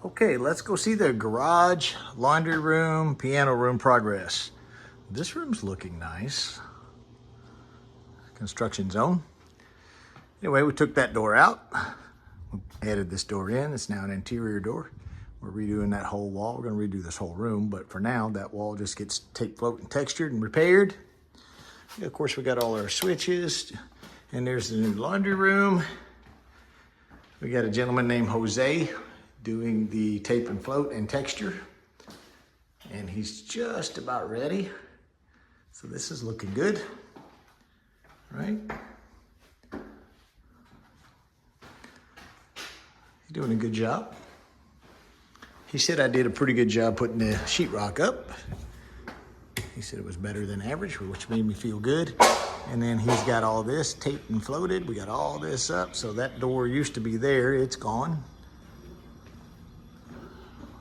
Okay, let's go see the garage, laundry room, piano room progress. This room's looking nice. Construction zone. Anyway, we took that door out. We added this door in. It's now an interior door. We're redoing that whole wall. We're gonna redo this whole room, but for now, that wall just gets tape float and textured and repaired. Yeah, of course, we got all our switches, and there's the new laundry room. We got a gentleman named Jose doing the tape and float and texture, and he's just about ready. So this is looking good, right? He's doing a good job. He said I did a pretty good job putting the sheetrock up. He said it was better than average, which made me feel good. And then he's got all this taped and floated. We got all this up. So that door used to be there. It's gone.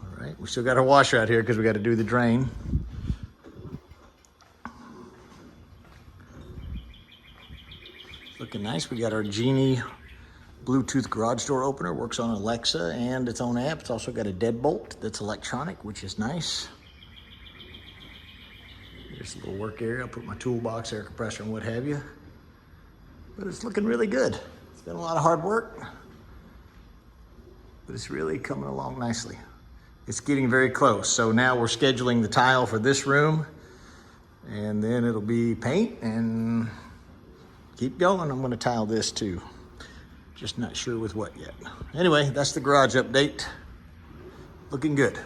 All right, we still got our washer out here because we got to do the drain. Looking nice. We got our Genie Bluetooth garage door opener. Works on Alexa and its own app. It's also got a deadbolt that's electronic, which is nice. There's a little work area. I'll put my toolbox, air compressor, and what have you. But it's looking really good. It's been a lot of hard work, but it's really coming along nicely. It's getting very close. So now we're scheduling the tile for this room, and then it'll be paint and keep going. I'm gonna tile this too. Just not sure with what yet. Anyway, that's the garage update. Looking good.